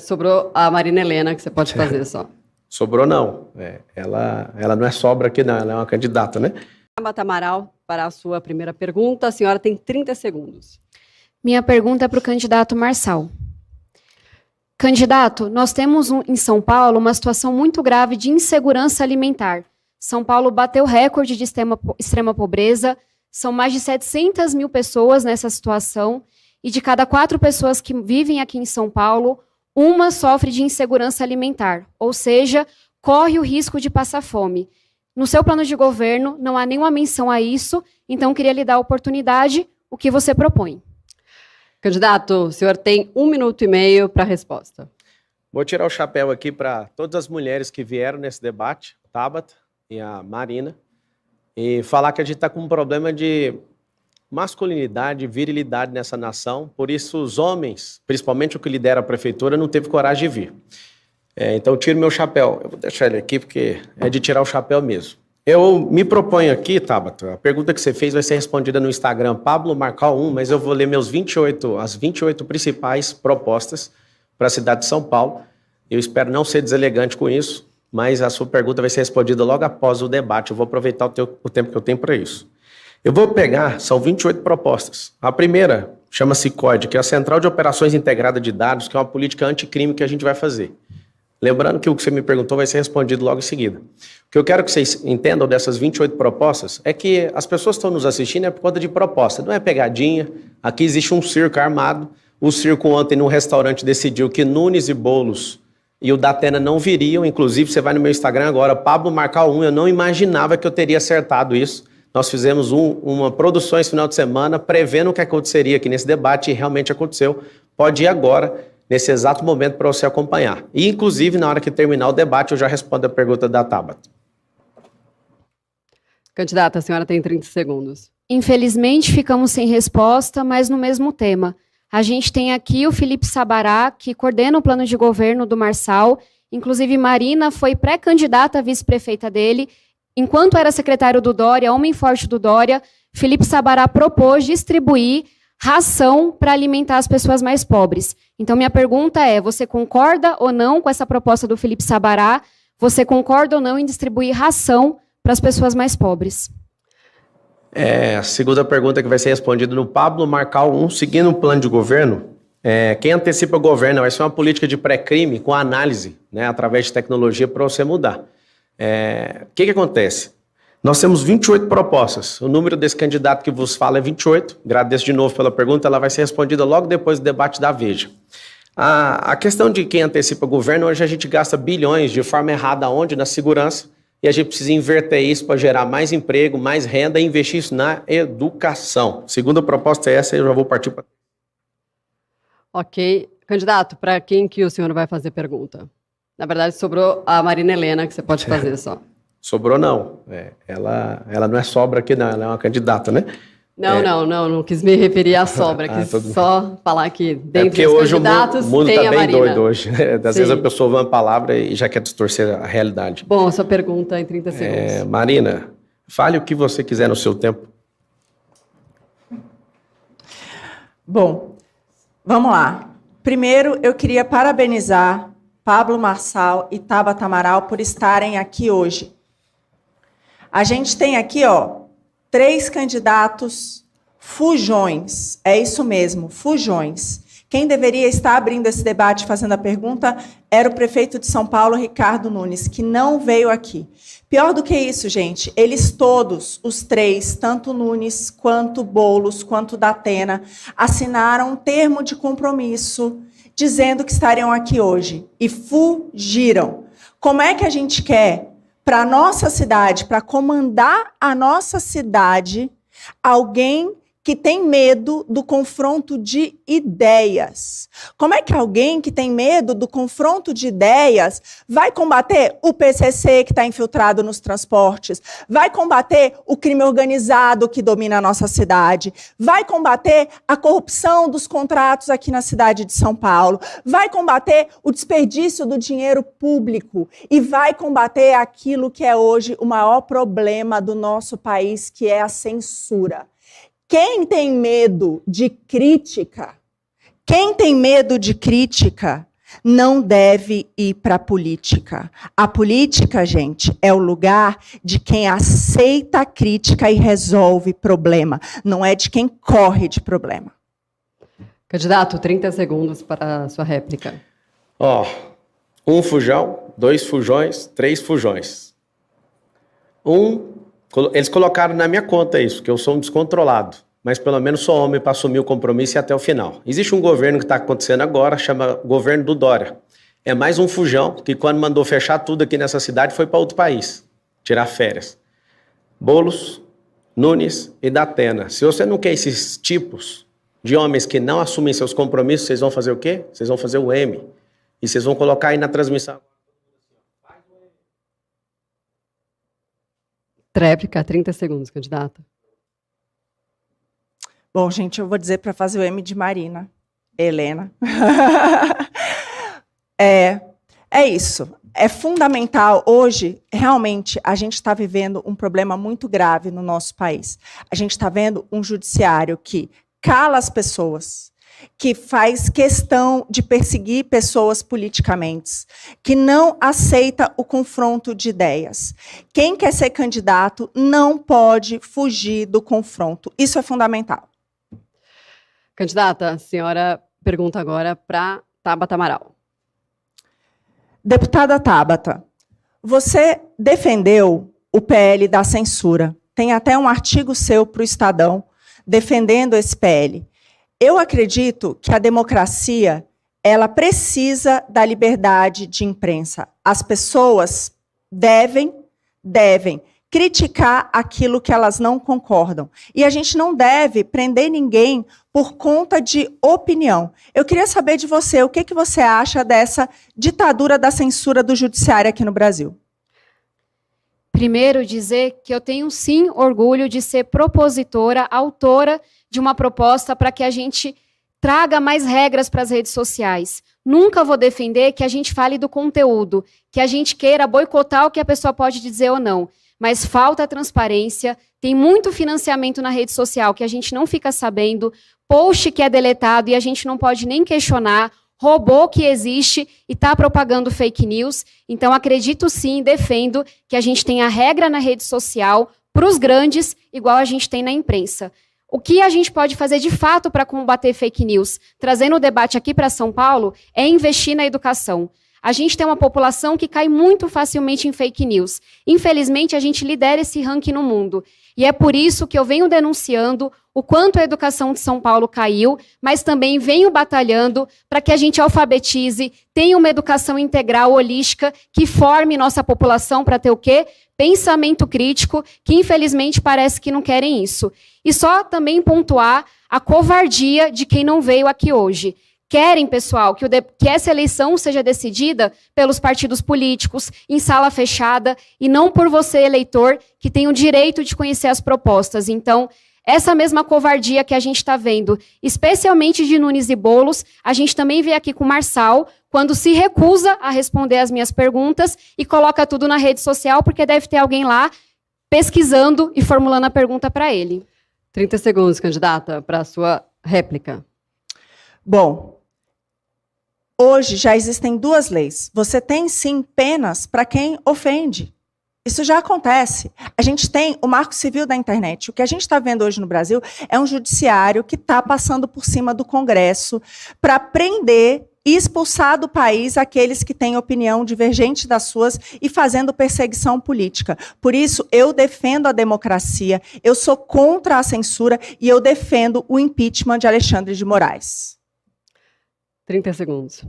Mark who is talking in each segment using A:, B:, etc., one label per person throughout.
A: Sobrou a Marina Helena, que você pode fazer só.
B: Sobrou não. Ela não é sobra aqui, não. Ela é uma candidata, né?
A: Tabata Amaral, para a sua primeira pergunta. A senhora tem 30 segundos.
C: Minha pergunta é para o candidato Marçal. Candidato, nós temos em São Paulo uma situação muito grave de insegurança alimentar. São Paulo bateu recorde de extrema pobreza, são mais de 700 mil pessoas nessa situação, e de cada 4 pessoas que vivem aqui em São Paulo, uma sofre de insegurança alimentar, ou seja, corre o risco de passar fome. No seu plano de governo, não há nenhuma menção a isso, então queria lhe dar a oportunidade, o que você propõe.
A: Candidato, o senhor tem 1 minuto e meio para a resposta.
B: Vou tirar o chapéu aqui para todas as mulheres que vieram nesse debate, a Tabata e a Marina, e falar que a gente está com um problema de masculinidade, virilidade nessa nação, por isso os homens, principalmente o que lidera a prefeitura, não teve coragem de vir. Então eu tiro meu chapéu, eu vou deixar ele aqui porque é de tirar o chapéu mesmo. Eu me proponho aqui, Tabata, a pergunta que você fez vai ser respondida no Instagram, Pablo Marcal 1, mas eu vou ler as 28 principais propostas para a cidade de São Paulo. Eu espero não ser deselegante com isso, mas a sua pergunta vai ser respondida logo após o debate. Eu vou aproveitar o tempo que eu tenho para isso. Eu vou pegar, são 28 propostas. A primeira chama-se COID, que é a Central de Operações Integrada de Dados, que é uma política anticrime que a gente vai fazer. Lembrando que o que você me perguntou vai ser respondido logo em seguida. O que eu quero que vocês entendam dessas 28 propostas é que as pessoas que estão nos assistindo é por conta de proposta, não é pegadinha. Aqui existe um circo armado. O circo ontem no restaurante decidiu que Nunes e Boulos e o Datena não viriam. Inclusive, você vai no meu Instagram agora, Pablo Marcal 1, eu não imaginava que eu teria acertado isso. Nós fizemos uma produção esse final de semana prevendo o que aconteceria aqui nesse debate e realmente aconteceu. Pode ir agora, nesse exato momento, para você acompanhar. E, inclusive, na hora que terminar o debate, eu já respondo a pergunta da Tabata.
A: Candidata, a senhora tem 30 segundos.
C: Infelizmente, ficamos sem resposta, mas no mesmo tema. A gente tem aqui o Felipe Sabará, que coordena o plano de governo do Marçal. Inclusive, Marina foi pré-candidata a vice-prefeita dele. Enquanto era secretário do Dória, homem forte do Dória, Felipe Sabará propôs distribuir ração para alimentar as pessoas mais pobres. Então, minha pergunta é, você concorda ou não com essa proposta do Felipe Sabará? Você concorda ou não em distribuir ração para as pessoas mais pobres?
B: A segunda pergunta que vai ser respondida no Pablo Marcal 1, seguindo o plano de governo, quem antecipa o governo vai ser uma política de pré-crime com análise, né, através de tecnologia para você mudar. O que acontece? Nós temos 28 propostas. O número desse candidato que vos fala é 28. Agradeço de novo pela pergunta. Ela vai ser respondida logo depois do debate da Veja. A questão de quem antecipa o governo, hoje a gente gasta bilhões de forma errada onde? Na segurança. E a gente precisa inverter isso para gerar mais emprego, mais renda e investir isso na educação. Segunda proposta é essa, eu já vou partir para...
A: Ok. Candidato, para quem que o senhor vai fazer pergunta? Na verdade, sobrou a Marina Helena, que você pode fazer só.
B: Sobrou não. Ela não é sobra aqui, não. Ela é uma candidata, né?
A: Não quis me referir à sobra. Quis só falar que dentre os candidatos
B: o mundo
A: tem
B: está
A: a
B: bem
A: Marina.
B: doido hoje. Às vezes a pessoa ouve uma palavra e já quer distorcer a realidade.
A: Bom, sua pergunta em 30 segundos.
B: Marina, fale o que você quiser no seu tempo.
D: Bom, vamos lá. Primeiro, eu queria parabenizar Pablo Marçal e Tabata Amaral por estarem aqui hoje. A gente tem aqui, 3 candidatos fujões. É isso mesmo, fujões. Quem deveria estar abrindo esse debate, fazendo a pergunta, era o prefeito de São Paulo, Ricardo Nunes, que não veio aqui. Pior do que isso, gente, eles todos, os 3, tanto Nunes, quanto Boulos, quanto Datena, assinaram um termo de compromisso dizendo que estariam aqui hoje e fugiram. Como é que a gente quer, para a nossa cidade, para comandar a nossa cidade, alguém que tem medo do confronto de ideias? Como é que alguém que tem medo do confronto de ideias vai combater o PCC que está infiltrado nos transportes, vai combater o crime organizado que domina a nossa cidade, vai combater a corrupção dos contratos aqui na cidade de São Paulo, vai combater o desperdício do dinheiro público e vai combater aquilo que é hoje o maior problema do nosso país, que é a censura. Quem tem medo de crítica, não deve ir para a política. A política, gente, é o lugar de quem aceita a crítica e resolve problema, não é de quem corre de problema.
A: Candidato, 30 segundos para a sua réplica.
B: Ó, 1 fujão, 2 fujões, 3 fujões. Eles colocaram na minha conta isso, que eu sou um descontrolado, mas pelo menos sou homem para assumir o compromisso e ir até o final. Existe um governo que está acontecendo agora, chama governo do Dória. É mais um fujão, que quando mandou fechar tudo aqui nessa cidade foi para outro país, tirar férias. Boulos, Nunes e Datena. Se você não quer esses tipos de homens que não assumem seus compromissos, vocês vão fazer o quê? Vocês vão fazer o M. E vocês vão colocar aí na transmissão.
A: Réplica, 30 segundos, candidato.
D: Bom, gente, eu vou dizer para fazer o M de Marina. Helena. É isso. É fundamental. Hoje, realmente, a gente está vivendo um problema muito grave no nosso país. A gente está vendo um judiciário que cala as pessoas, que faz questão de perseguir pessoas politicamente, que não aceita o confronto de ideias. Quem quer ser candidato não pode fugir do confronto. Isso é fundamental.
A: Candidata, a senhora pergunta agora para Tabata Amaral.
D: Deputada Tabata, você defendeu o PL da censura. Tem até um artigo seu para o Estadão defendendo esse PL. Eu acredito que a democracia, ela precisa da liberdade de imprensa. As pessoas devem criticar aquilo que elas não concordam. E a gente não deve prender ninguém por conta de opinião. Eu queria saber de você, o que você acha dessa ditadura da censura do judiciário aqui no Brasil?
C: Primeiro, dizer que eu tenho, sim, orgulho de ser propositora, autora de uma proposta para que a gente traga mais regras para as redes sociais. Nunca vou defender que a gente fale do conteúdo, que a gente queira boicotar o que a pessoa pode dizer ou não. Mas falta transparência, tem muito financiamento na rede social que a gente não fica sabendo, post que é deletado e a gente não pode nem questionar, robô que existe e está propagando fake news. Então, acredito sim, defendo que a gente tenha regra na rede social para os grandes, igual a gente tem na imprensa. O que a gente pode fazer de fato para combater fake news, trazendo o debate aqui para São Paulo, é investir na educação. A gente tem uma população que cai muito facilmente em fake news. Infelizmente, a gente lidera esse ranking no mundo. E é por isso que eu venho denunciando o quanto a educação de São Paulo caiu, mas também venho batalhando para que a gente alfabetize, tenha uma educação integral, holística, que forme nossa população para ter o quê? Pensamento crítico, que infelizmente parece que não querem isso. E só também pontuar a covardia de quem não veio aqui hoje. Querem, pessoal, que essa eleição seja decidida pelos partidos políticos, em sala fechada, e não por você, eleitor, que tem o direito de conhecer as propostas. Então, essa mesma covardia que a gente está vendo, especialmente de Nunes e Boulos, a gente também vê aqui com o Marçal, quando se recusa a responder as minhas perguntas e coloca tudo na rede social, porque deve ter alguém lá pesquisando e formulando a pergunta para ele.
A: 30 segundos, candidata, para a sua réplica.
D: Bom, hoje já existem 2 leis. Você tem, sim, penas para quem ofende. Isso já acontece. A gente tem o Marco Civil da internet. O que a gente está vendo hoje no Brasil é um judiciário que está passando por cima do Congresso para prender e expulsar do país aqueles que têm opinião divergente das suas e fazendo perseguição política. Por isso, eu defendo a democracia, eu sou contra a censura e eu defendo o impeachment de Alexandre de Moraes.
A: 30 segundos.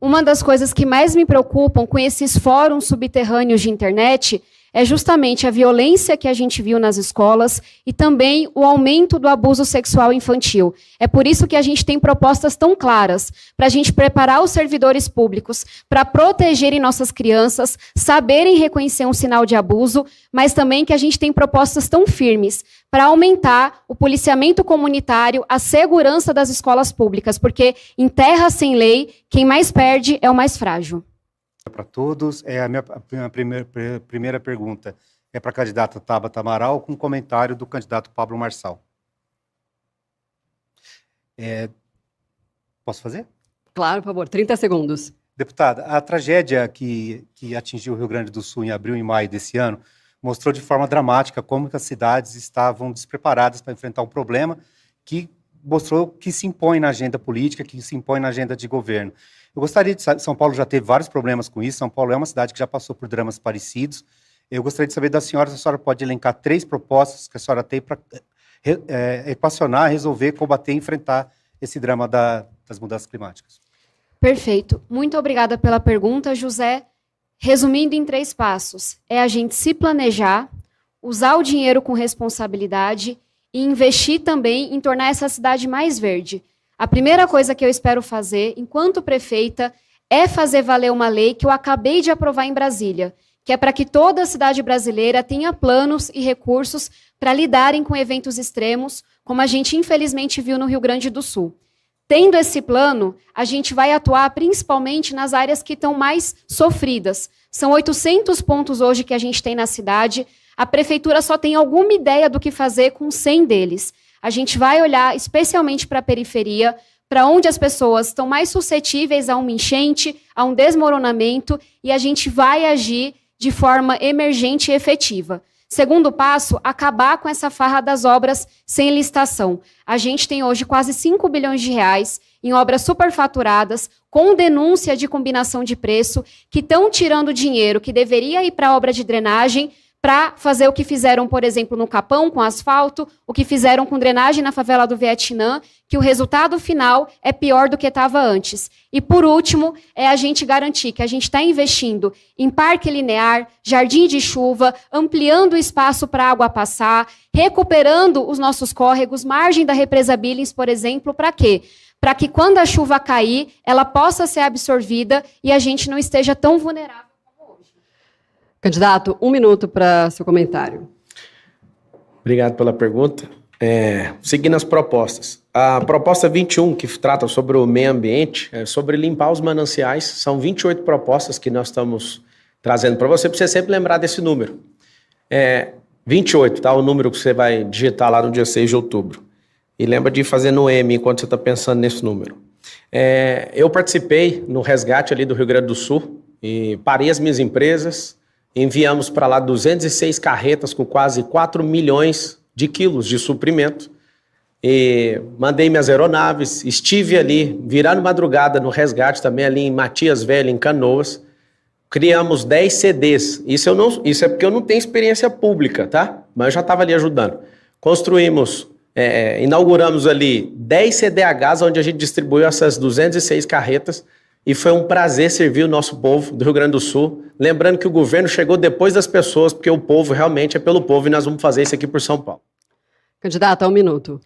C: Uma das coisas que mais me preocupam com esses fóruns subterrâneos de internet é justamente a violência que a gente viu nas escolas e também o aumento do abuso sexual infantil. É por isso que a gente tem propostas tão claras, para a gente preparar os servidores públicos para protegerem nossas crianças, saberem reconhecer um sinal de abuso, mas também que a gente tem propostas tão firmes para aumentar o policiamento comunitário, a segurança das escolas públicas, porque em terra sem lei, quem mais perde é o mais frágil.
E: Para todos, a minha primeira pergunta é para a candidata Tabata Amaral, com comentário do candidato Pablo Marçal. Posso fazer?
A: Claro, por favor, 30 segundos.
E: Deputada, a tragédia que atingiu o Rio Grande do Sul em abril e maio desse ano mostrou de forma dramática como que as cidades estavam despreparadas para enfrentar um problema que mostrou que se impõe na agenda política, que se impõe na agenda de governo. Eu gostaria de saber, São Paulo já teve vários problemas com isso, São Paulo é uma cidade que já passou por dramas parecidos. Eu gostaria de saber da senhora se a senhora pode elencar 3 propostas que a senhora tem para equacionar, resolver, combater e enfrentar esse drama das mudanças climáticas.
C: Perfeito. Muito obrigada pela pergunta, José. Resumindo em 3 passos, é a gente se planejar, usar o dinheiro com responsabilidade e investir também em tornar essa cidade mais verde. A primeira coisa que eu espero fazer, enquanto prefeita, é fazer valer uma lei que eu acabei de aprovar em Brasília, que é para que toda a cidade brasileira tenha planos e recursos para lidarem com eventos extremos, como a gente infelizmente viu no Rio Grande do Sul. Tendo esse plano, a gente vai atuar principalmente nas áreas que estão mais sofridas. São 800 pontos hoje que a gente tem na cidade. A prefeitura só tem alguma ideia do que fazer com 100 deles. A gente vai olhar especialmente para a periferia, para onde as pessoas estão mais suscetíveis a uma enchente, a um desmoronamento, e a gente vai agir de forma emergente e efetiva. Segundo passo, acabar com essa farra das obras sem licitação. A gente tem hoje quase 5 bilhões de reais em obras superfaturadas, com denúncia de combinação de preço, que estão tirando dinheiro que deveria ir para a obra de drenagem para fazer o que fizeram, por exemplo, no Capão, com asfalto, o que fizeram com drenagem na favela do Vietnã, que o resultado final é pior do que estava antes. E, por último, é a gente garantir que a gente está investindo em parque linear, jardim de chuva, ampliando o espaço para a água passar, recuperando os nossos córregos, margem da represa Billings, por exemplo, para quê? Para que, quando a chuva cair, ela possa ser absorvida e a gente não esteja tão vulnerável.
A: Candidato, 1 minuto para seu comentário.
B: Obrigado pela pergunta. Seguindo as propostas. A proposta 21, que trata sobre o meio ambiente, é sobre limpar os mananciais. São 28 propostas que nós estamos trazendo para você sempre lembrar desse número. 28, tá? O número que você vai digitar lá no dia 6 de outubro. E lembra de fazer no M enquanto você está pensando nesse número. Eu participei no resgate ali do Rio Grande do Sul e parei as minhas empresas. Enviamos para lá 206 carretas com quase 4 milhões de quilos de suprimento. E mandei minhas aeronaves, estive ali, virando madrugada no resgate também, ali em Matias Velho, em Canoas. Criamos 10 CDs. Isso é porque eu não tenho experiência pública, tá? Mas eu já estava ali ajudando. Construímos, inauguramos ali 10 CDHs, onde a gente distribuiu essas 206 carretas. E foi um prazer servir o nosso povo do Rio Grande do Sul. Lembrando que o governo chegou depois das pessoas, porque o povo realmente é pelo povo e nós vamos fazer isso aqui por São Paulo.
A: Candidata, 1 minuto.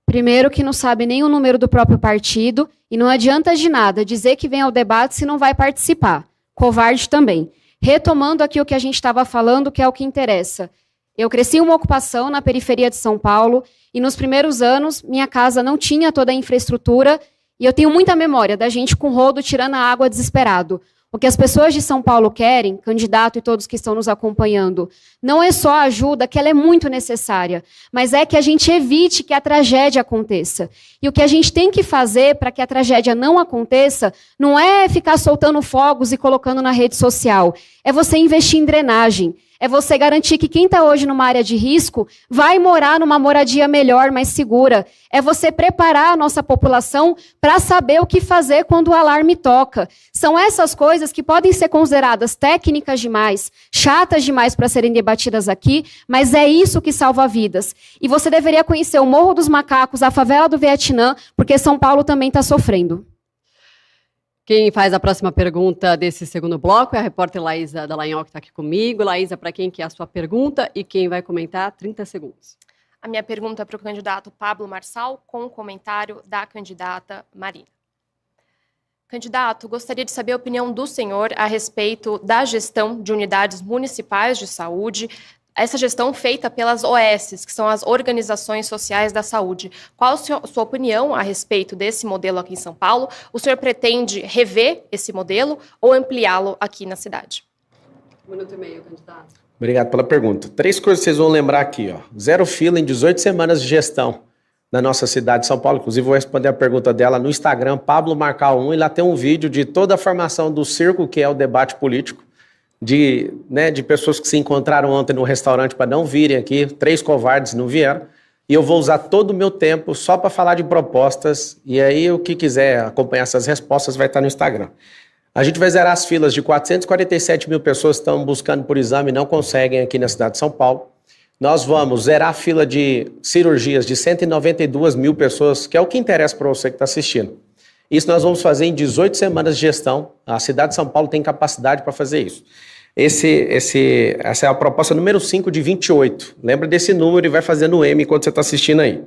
C: Primeiro, que não sabe nem o número do próprio partido e não adianta de nada dizer que vem ao debate se não vai participar. Covarde também. Retomando aqui o que a gente estava falando, que é o que interessa. Eu cresci em uma ocupação na periferia de São Paulo e nos primeiros anos minha casa não tinha toda a infraestrutura. E eu tenho muita memória da gente com rodo tirando a água desesperado. O que as pessoas de São Paulo querem, candidato e todos que estão nos acompanhando, não é só a ajuda, que ela é muito necessária, mas é que a gente evite que a tragédia aconteça. E o que a gente tem que fazer para que a tragédia não aconteça não é ficar soltando fogos e colocando na rede social, é você investir em drenagem. É você garantir que quem está hoje numa área de risco vai morar numa moradia melhor, mais segura. É você preparar a nossa população para saber o que fazer quando o alarme toca. São essas coisas que podem ser consideradas técnicas demais, chatas demais para serem debatidas aqui, mas é isso que salva vidas. E você deveria conhecer o Morro dos Macacos, a favela do Vietnã, porque São Paulo também está sofrendo.
A: Quem faz a próxima pergunta desse segundo bloco é a repórter Laísa Dallagnol, que está aqui comigo. Laísa, para quem que é a sua pergunta e quem vai comentar, 30 segundos.
F: A minha pergunta é para o candidato Pablo Marçal, com o comentário da candidata Marina. Candidato, gostaria de saber a opinião do senhor a respeito da gestão de unidades municipais de saúde, essa gestão feita pelas OS, que são as Organizações Sociais da Saúde. Qual a sua opinião a respeito desse modelo aqui em São Paulo? O senhor pretende rever esse modelo ou ampliá-lo aqui na cidade?
A: 1 minuto e meio, candidato.
B: Obrigado pela pergunta. 3 coisas que vocês vão lembrar aqui. Zero fila em 18 semanas de gestão. na nossa cidade de São Paulo. Inclusive, vou responder a pergunta dela no Instagram, Pablo Marcal 1, e lá tem um vídeo de toda a formação do circo, que é o debate político, de pessoas que se encontraram ontem no restaurante para não virem aqui, 3 covardes não vieram, e eu vou usar todo o meu tempo só para falar de propostas, e aí o que quiser acompanhar essas respostas vai estar no Instagram. A gente vai zerar as filas de 447 mil pessoas que estão buscando por exame e não conseguem aqui na cidade de São Paulo. Nós vamos zerar a fila de cirurgias de 192 mil pessoas, que é o que interessa para você que está assistindo. Isso nós vamos fazer em 18 semanas de gestão. A cidade de São Paulo tem capacidade para fazer isso. Essa é a proposta número 5 de 28. Lembra desse número e vai fazendo M enquanto você está assistindo aí.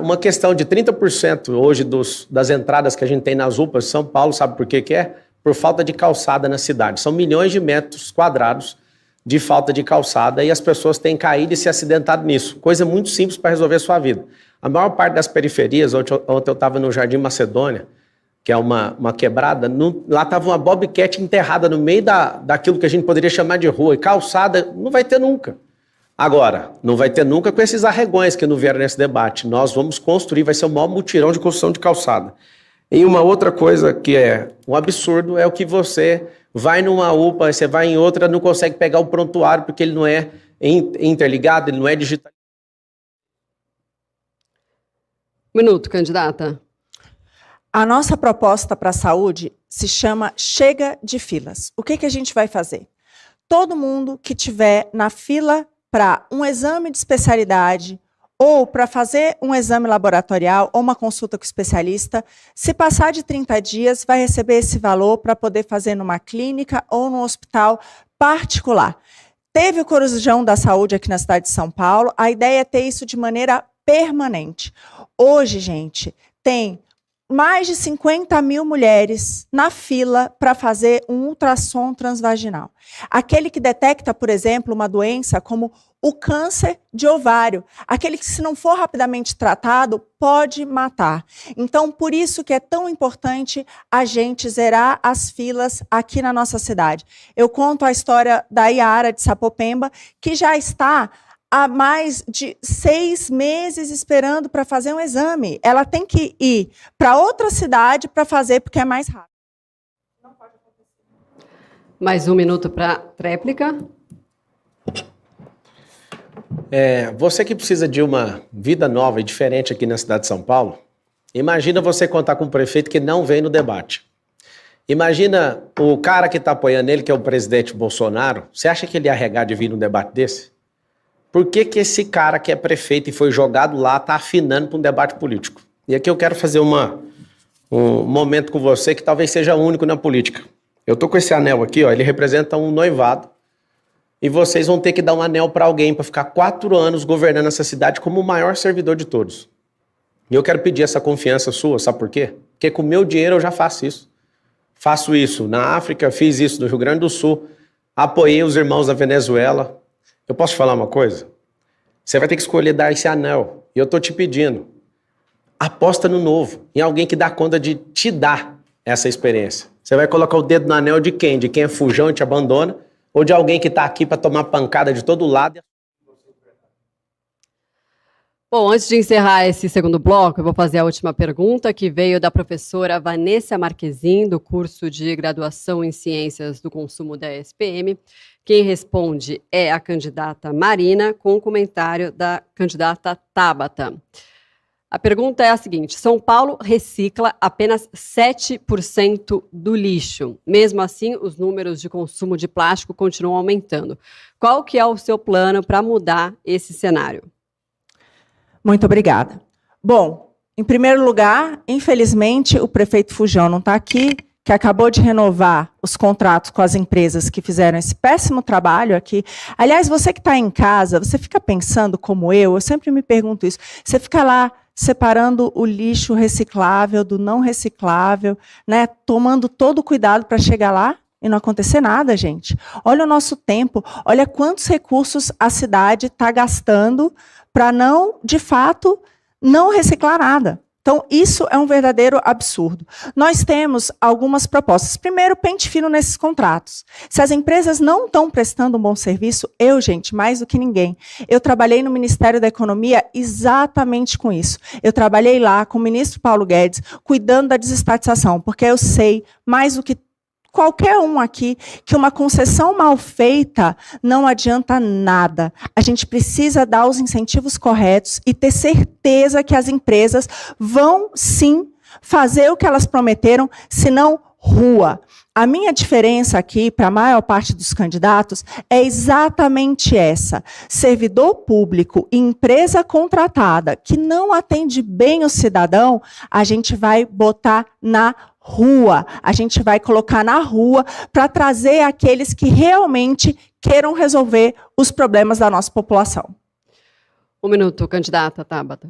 B: Uma questão de 30% hoje das entradas que a gente tem nas UPAs de São Paulo, sabe por que é? Por falta de calçada na cidade. São milhões de metros quadrados de falta de calçada e as pessoas têm caído e se acidentado nisso. Coisa muito simples para resolver a sua vida. A maior parte das periferias, ontem eu estava no Jardim Macedônia, que é uma quebrada, lá estava uma bobcat enterrada no meio daquilo que a gente poderia chamar de rua, e calçada não vai ter nunca. Agora, não vai ter nunca com esses arregões que não vieram nesse debate. Nós vamos construir, vai ser o maior mutirão de construção de calçada. E uma outra coisa que é um absurdo é o que você vai numa UPA, você vai em outra, não consegue pegar o prontuário porque ele não é interligado, ele não é digital.
A: Minuto, candidata.
D: A nossa proposta para a saúde se chama Chega de Filas. O que a gente vai fazer? Todo mundo que estiver na fila para um exame de especialidade ou para fazer um exame laboratorial ou uma consulta com o especialista, se passar de 30 dias, vai receber esse valor para poder fazer numa clínica ou num hospital particular. Teve o Corujão da Saúde aqui na cidade de São Paulo, a ideia é ter isso de maneira permanente. Hoje, gente, tem mais de 50 mil mulheres na fila para fazer um ultrassom transvaginal. Aquele que detecta, por exemplo, uma doença como o câncer de ovário. Aquele que, se não for rapidamente tratado, pode matar. Então, por isso que é tão importante a gente zerar as filas aqui na nossa cidade. Eu conto a história da Iara de Sapopemba, que já está há mais de 6 meses esperando para fazer um exame. Ela tem que ir para outra cidade para fazer, porque é mais rápido.
A: Mais 1 minuto para tréplica.
B: Você que precisa de uma vida nova e diferente aqui na cidade de São Paulo, imagina você contar com um prefeito que não vem no debate. Imagina o cara que está apoiando ele, que é o presidente Bolsonaro. Você acha que ele ia arregar de vir num debate desse? Por que esse cara que é prefeito e foi jogado lá está afinando para um debate político? E aqui eu quero fazer um momento com você que talvez seja único na política. Eu estou com esse anel aqui, ó, ele representa um noivado. E vocês vão ter que dar um anel para alguém para ficar 4 anos governando essa cidade como o maior servidor de todos. E eu quero pedir essa confiança sua, sabe por quê? Porque com o meu dinheiro eu já faço isso. Faço isso na África, fiz isso no Rio Grande do Sul, apoiei os irmãos da Venezuela. Eu posso te falar uma coisa? Você vai ter que escolher dar esse anel. E eu estou te pedindo, aposta no novo, em alguém que dá conta de te dar essa experiência. Você vai colocar o dedo no anel de quem? De quem é fujão e te abandona? Ou de alguém que está aqui para tomar pancada de todo lado?
A: Bom, antes de encerrar esse segundo bloco, eu vou fazer a última pergunta, que veio da professora Vanessa Marquezin, do curso de graduação em Ciências do Consumo da ESPM. Quem responde é a candidata Marina, com o comentário da candidata Tabata. A pergunta é a seguinte: São Paulo recicla apenas 7% do lixo. Mesmo assim, os números de consumo de plástico continuam aumentando. Qual que é o seu plano para mudar esse cenário?
D: Muito obrigada. Bom, em primeiro lugar, infelizmente, o prefeito Fujão não está aqui, que acabou de renovar os contratos com as empresas que fizeram esse péssimo trabalho aqui. Aliás, você que está em casa, você fica pensando como eu sempre me pergunto isso, você fica lá separando o lixo reciclável do não reciclável, né, tomando todo o cuidado para chegar lá e não acontecer nada, gente. Olha o nosso tempo, olha quantos recursos a cidade está gastando para não, de fato, não reciclar nada. Então, isso é um verdadeiro absurdo. Nós temos algumas propostas. Primeiro, pente fino nesses contratos. Se as empresas não estão prestando um bom serviço, gente, mais do que ninguém, eu trabalhei no Ministério da Economia exatamente com isso. Eu trabalhei lá com o ministro Paulo Guedes, cuidando da desestatização, porque eu sei, mais do que qualquer um aqui, que uma concessão mal feita não adianta nada. A gente precisa dar os incentivos corretos e ter certeza que as empresas vão, sim, fazer o que elas prometeram, senão rua. A minha diferença aqui, para a maior parte dos candidatos, é exatamente essa. Servidor público e empresa contratada que não atende bem o cidadão, a gente vai botar na rua. A gente vai colocar na rua para trazer aqueles que realmente queiram resolver os problemas da nossa população.
A: 1 minuto, candidata Tabata.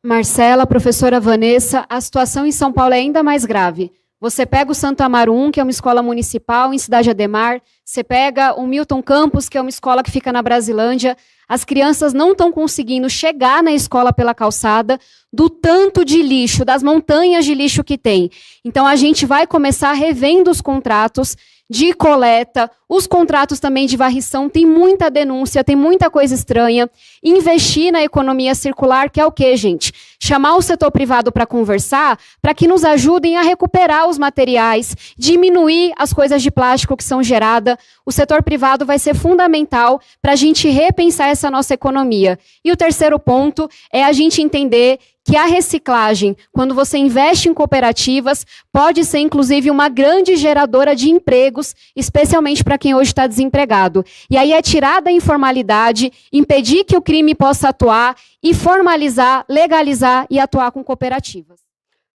C: Marcela, professora Vanessa, a situação em São Paulo é ainda mais grave. Você pega o Santo Amaro 1, que é uma escola municipal em Cidade Ademar, você pega o Milton Campos, que é uma escola que fica na Brasilândia, as crianças não estão conseguindo chegar na escola pela calçada, do tanto de lixo, das montanhas de lixo que tem. Então, a gente vai começar revendo os contratos de coleta, os contratos também de varrição, tem muita denúncia, tem muita coisa estranha. Investir na economia circular, que é o quê, gente? Chamar o setor privado para conversar, para que nos ajudem a recuperar os materiais, diminuir as coisas de plástico que são geradas. O setor privado vai ser fundamental para a gente repensar essa nossa economia. E o terceiro ponto é a gente entender que a reciclagem, quando você investe em cooperativas, pode ser, inclusive, uma grande geradora de empregos, especialmente para quem hoje está desempregado. E aí é tirar da informalidade, impedir que o crime possa atuar e formalizar, legalizar e atuar com cooperativas.